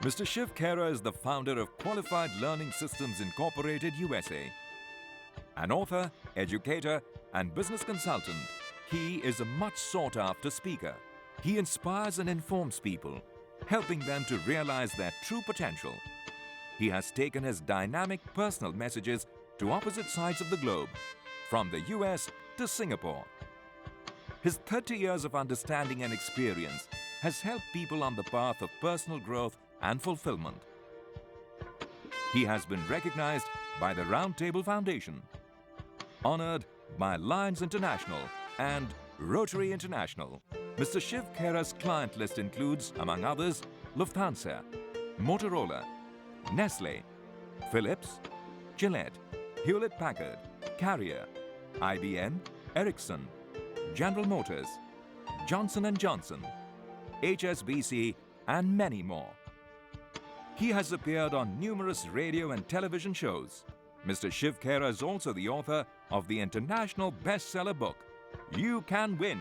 Mr. Shiv Khera is the founder of Qualified Learning Systems Incorporated USA. An author, educator, and business consultant, he is a much sought-after speaker. He inspires and informs people, helping them to realize their true potential. He has taken his dynamic personal messages to opposite sides of the globe, from the US to Singapore. His 30 years of understanding and experience has helped people on the path of personal growth and fulfillment. He has been recognized by the Round Table Foundation, honored by Lions International and Rotary International. Mr. Shiv Khera's client list includes, among others, Lufthansa, Motorola, Nestle, Philips, Gillette, Hewlett-Packard, Carrier, IBM, Ericsson, General Motors, Johnson & Johnson, HSBC, and many more. He has appeared on numerous radio and television shows. Mr. Shiv Khera is also the author of the international bestseller book, You Can Win,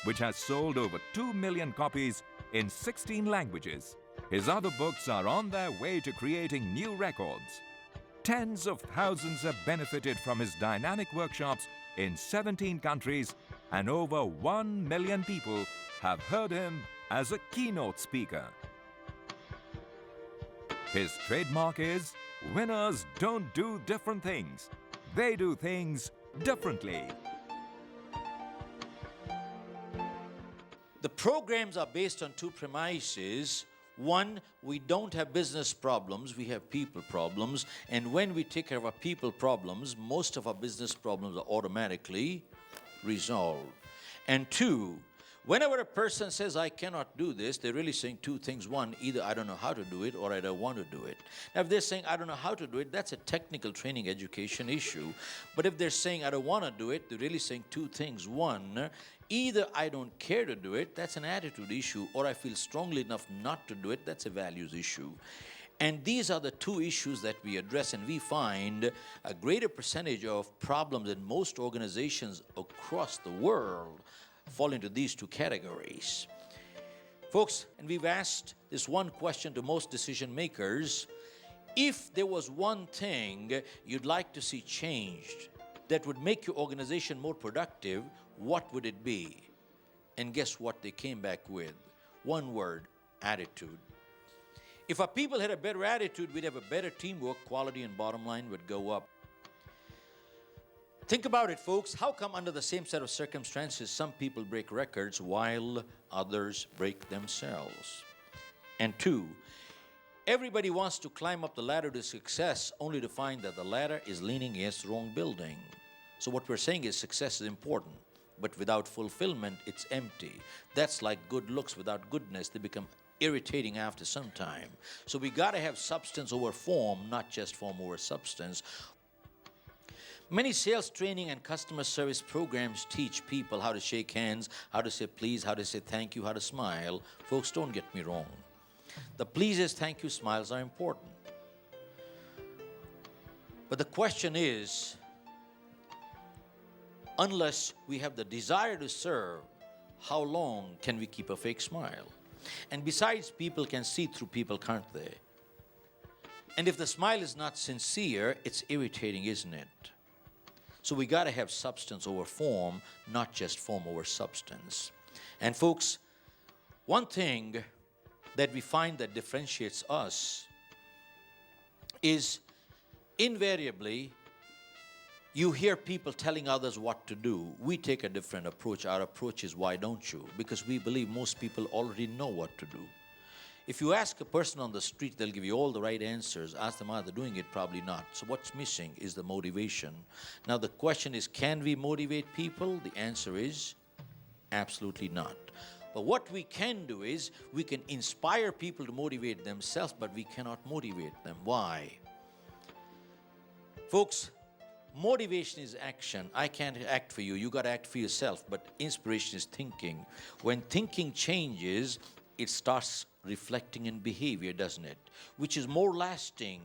which has sold over 2 million copies in 16 languages. His other books are on their way to creating new records. Tens of thousands have benefited from his dynamic workshops in 17 countries, and over 1 million people have heard him as a keynote speaker. His trademark is, winners don't do different things. They do things differently. The programs are based on two premises. One, we don't have business problems, we have people problems. And when we take care of our people problems, most of our business problems are automatically resolved. And two, whenever a person says, I cannot do this, they're really saying two things. One, either I don't know how to do it or I don't want to do it. Now, if they're saying, I don't know how to do it, that's a technical training education issue. But if they're saying, I don't want to do it, they're really saying two things. One, either I don't care to do it, that's an attitude issue, or I feel strongly enough not to do it, that's a values issue. And these are the two issues that we address, and we find a greater percentage of problems in most organizations across the world fall into these two categories. Folks, and we've asked this one question to most decision makers: if there was one thing you'd like to see changed that would make your organization more productive, what would it be? And guess what they came back with? One word: attitude. If our people had a better attitude, we'd have a better teamwork, quality and bottom line would go up. Think about it, folks. How come under the same set of circumstances some people break records while others break themselves? And two, everybody wants to climb up the ladder to success only to find that the ladder is leaning against the wrong building. So what we're saying is success is important, but without fulfillment, it's empty. That's like good looks without goodness. They become irritating after some time. So we got to have substance over form, not just form over substance. Many sales training and customer service programs teach people how to shake hands, how to say please, how to say thank you, how to smile. Folks, don't get me wrong. The pleases, thank you, smiles are important. But the question is, unless we have the desire to serve, how long can we keep a fake smile? And besides, people can see through people, can't they? And if the smile is not sincere, it's irritating, isn't it? So we got to have substance over form, not just form over substance. And folks, one thing that we find that differentiates us is invariably you hear people telling others what to do. We take a different approach. Our approach is, why don't you? Because we believe most people already know what to do. If you ask a person on the street, they'll give you all the right answers. Ask them, are they doing it? Probably not. So what's missing is the motivation. Now the question is, can we motivate people? The answer is absolutely not. But what we can do is, we can inspire people to motivate themselves, but we cannot motivate them. Why? Folks, motivation is action. I can't act for you. You got to act for yourself. But inspiration is thinking. When thinking changes, it starts reflecting in behavior, doesn't it? Which is more lasting,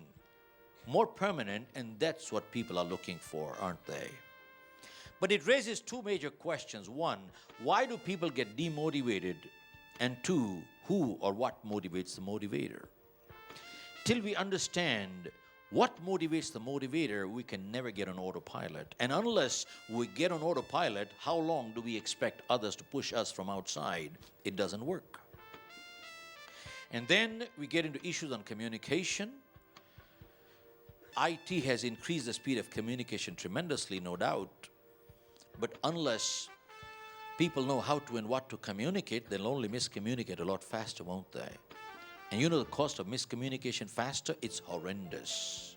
more permanent, and that's what people are looking for, aren't they? But it raises two major questions. One, why do people get demotivated? And two, who or what motivates the motivator? Till we understand what motivates the motivator, we can never get on autopilot. And unless we get on autopilot, how long do we expect others to push us from outside? It doesn't work. And then we get into issues on communication. IT has increased the speed of communication tremendously, no doubt. But unless people know how to and what to communicate, they'll only miscommunicate a lot faster, won't they? And you know the cost of miscommunication faster? It's horrendous.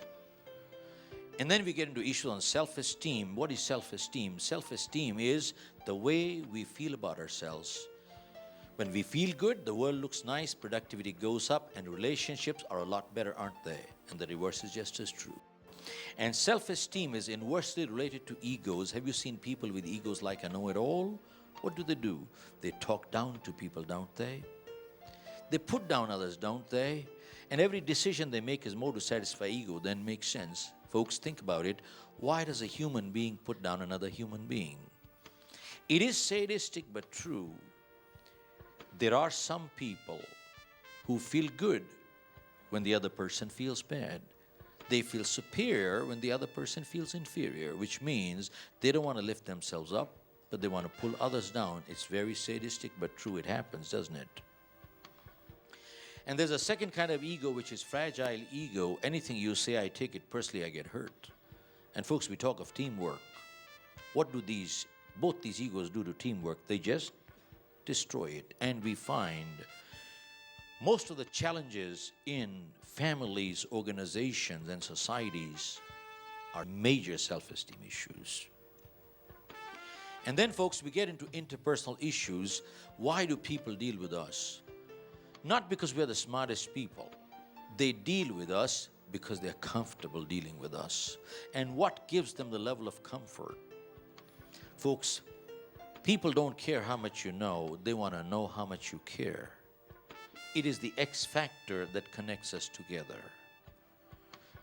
And then we get into issues on self-esteem. What is self-esteem? Self-esteem is the way we feel about ourselves. When we feel good, the world looks nice, productivity goes up, and relationships are a lot better, aren't they? And the reverse is just as true. And self-esteem is inversely related to egos. Have you seen people with egos like a know-it-all? What do? They talk down to people, don't they? They put down others, don't they? And every decision they make is more to satisfy ego than makes sense. Folks, think about it. Why does a human being put down another human being? It is sadistic but true. There are some people who feel good when the other person feels bad. They feel superior when the other person feels inferior, which means they don't want to lift themselves up, but they want to pull others down. It's very sadistic but true. It happens, doesn't it? And there's a second kind of ego, which is fragile ego. Anything you say, I take it personally, I get hurt. And folks, we talk of teamwork. What do both these egos do to teamwork? They just destroy it. And we find most of the challenges in families, organizations, and societies are major self-esteem issues. And then, folks, we get into interpersonal issues. Why do people deal with us? Not because we're the smartest people. They deal with us because they're comfortable dealing with us. And what gives them the level of comfort? Folks, people don't care how much you know. They want to know how much you care. It is the X factor that connects us together.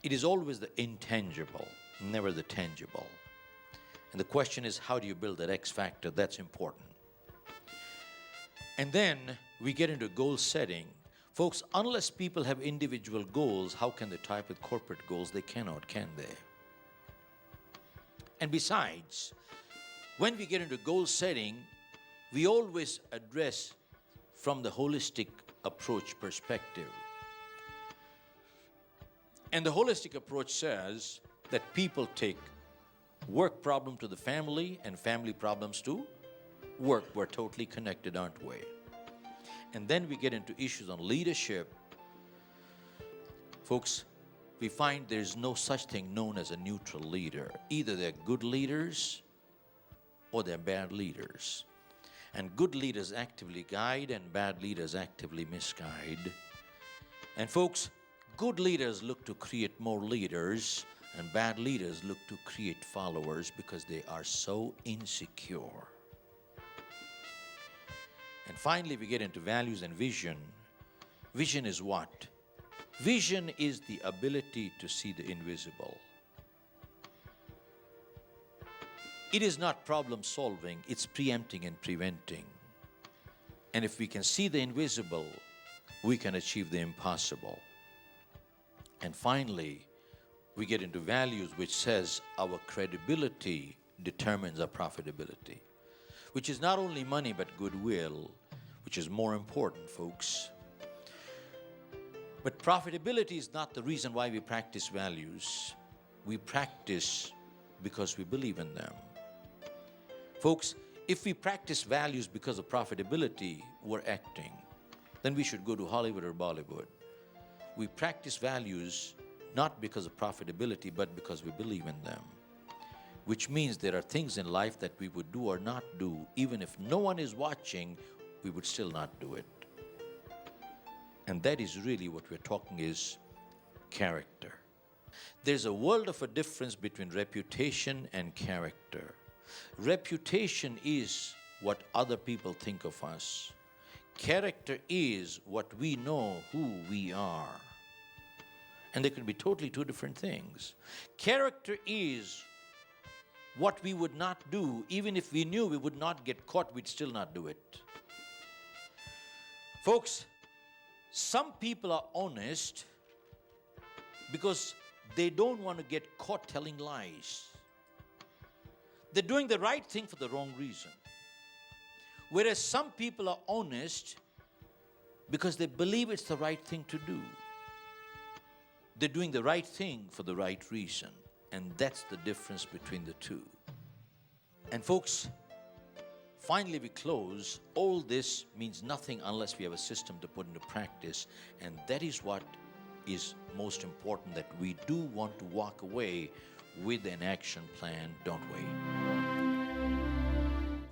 It is always the intangible, never the tangible. And the question is, how do you build that X factor? That's important. And then we get into goal setting. Folks, unless people have individual goals, how can they tie up with corporate goals? They cannot, can they? And besides, when we get into goal setting, we always address from the holistic approach perspective. And the holistic approach says that people take work problem to the family and family problems to work. We're totally connected, aren't we? And then we get into issues on leadership. Folks, we find there's no such thing known as a neutral leader. Either they're good leaders or they're bad leaders. And good leaders actively guide and bad leaders actively misguide. And folks, good leaders look to create more leaders and bad leaders look to create followers because they are so insecure. And finally, we get into values and vision. Vision is what? Vision is the ability to see the invisible. It is not problem solving, it's preempting and preventing. And if we can see the invisible, we can achieve the impossible. And finally, we get into values which says our credibility determines our profitability, which is not only money but goodwill, which is more important, folks. But profitability is not the reason why we practice values. We practice because we believe in them. Folks, if we practice values because of profitability, we're acting. Then we should go to Hollywood or Bollywood. We practice values not because of profitability, but because we believe in them. Which means there are things in life that we would do or not do, even if no one is watching, we would still not do it. And that is really what we're talking is character. There's a world of a difference between reputation and character. Reputation is what other people think of us. Character is what we know who we are. And they could be totally two different things. Character is what we would not do. Even if we knew we would not get caught, we'd still not do it. Folks, some people are honest because they don't want to get caught telling lies. They're doing the right thing for the wrong reason. Whereas some people are honest because they believe it's the right thing to do. They're doing the right thing for the right reason. And that's the difference between the two. And folks, finally we close. All this means nothing unless we have a system to put into practice. And that is what is most important, that we do want to walk away with an action plan, don't we?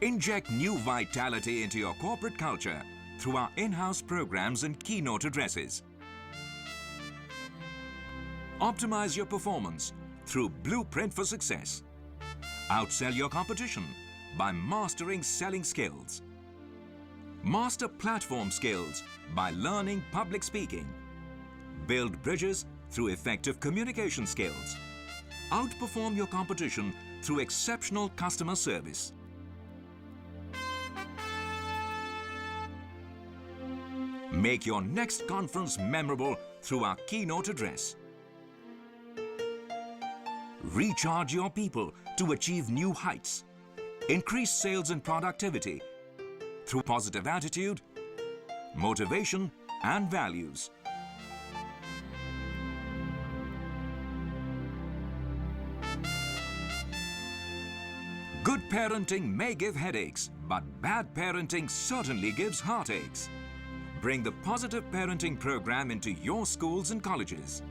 Inject new vitality into your corporate culture through our in-house programs and keynote addresses. Optimize your performance through Blueprint for Success. Outsell your competition by mastering selling skills. Master platform skills by learning public speaking. Build bridges through effective communication skills. Outperform your competition through exceptional customer service. Make your next conference memorable through our keynote address. Recharge your people to achieve new heights. Increase sales and productivity through positive attitude, motivation, and values. Good parenting may give headaches, but bad parenting certainly gives heartaches. Bring the Positive Parenting program into your schools and colleges.